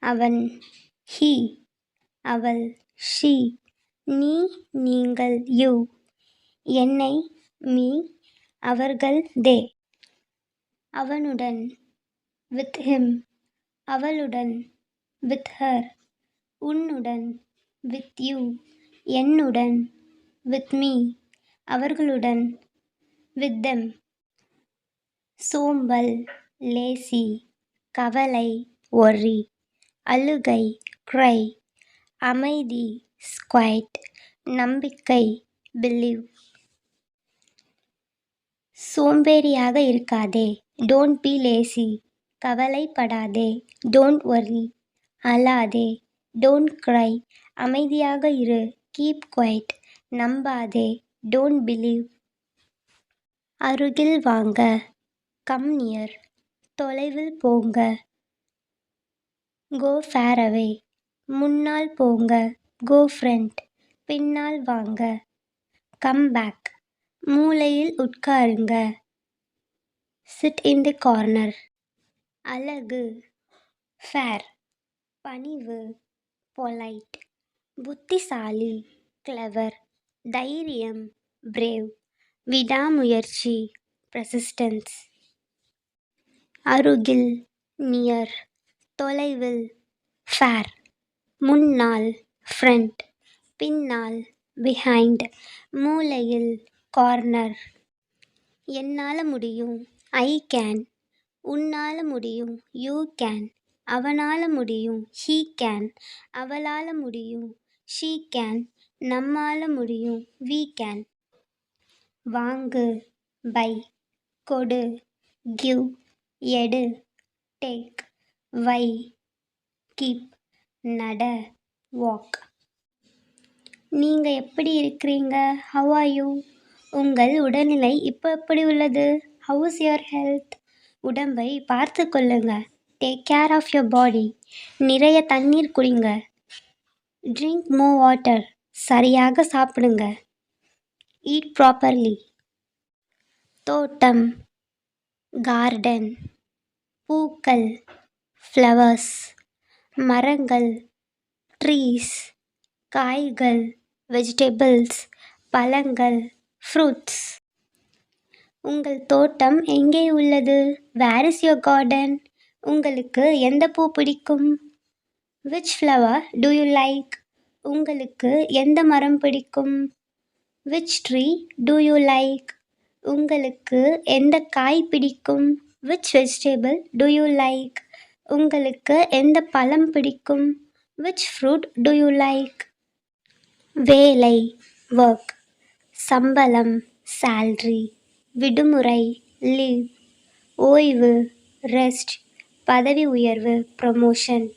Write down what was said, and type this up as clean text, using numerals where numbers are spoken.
அவன், he. அவள், she. நீ, நீங்கள், you. என்னை, me. அவர்கள், they. அவனுடன், with him. அவளுடன், with her. உன்னுடன், with you. என்னுடன், with me. அவர்களுடன், with them. சோம்பல், lazy. கவலை, worry. அழுகை, cry. அமைதி, quiet. நம்பிக்கை, believe. சோம்பேறியாக இருக்காதே, don't be lazy. கவலைப்படாதே, don't worry. அழாதே, don't cry. அமைதியாக இரு, keep quiet. நம்பாதே, don't believe. அருகில் வாங்க, come near. தொலைவில் போங்க, go far away. முன்னால் போங்க, go front. பின்னால் வாங்க, come back. மூலையில் உட்காருங்க, sit in the corner. அழகு, fair. பணிவு, polite. புத்திசாலி, clever. தைரியம், brave. விடாமுயற்சி, persistence. அருகில், near. தொலைவில், far. முன்னால், front. பின்னால், behind. மூலையில், corner. என்னால முடியும், I can. உன்னால முடியும், you can. அவனால முடியும், he can. அவளால முடியும், she can. நம்மால முடியும், we can. வாங்கு, buy. கொடு, give. எடு, take. வை, keep. நட, walk. நீங்க எப்படி இருக்கிறீங்க? How are you? உங்கள் உடல்நிலை இப்போ எப்படி உள்ளது? How is your health? உடம்பை பார்த்து கொள்ளுங்க. Take care of your body. நிறைய தண்ணீர் குடிங்க. Drink more water. சரியாக சாப்பிடுங்க. Eat properly. தோட்டம், garden. பூக்கள், flowers. மரங்கள், trees. காய்கள், vegetables. பழங்கள், fruits. உங்கள் தோட்டம் எங்கே உள்ளது? Where is your garden? உங்களுக்கு எந்த பூ பிடிக்கும்? Which flower do you like? உங்களுக்கு எந்த மரம் பிடிக்கும்? Which tree do you like? உங்களுக்கு எந்த காய் பிடிக்கும்? Which vegetable do you like? உங்களுக்கு எந்த பழம் பிடிக்கும்? Which fruit do you like? வேலை, work. சம்பளம், salary. விடுமுறை, leave. ஓய்வு, rest. பதவி உயர்வு, promotion.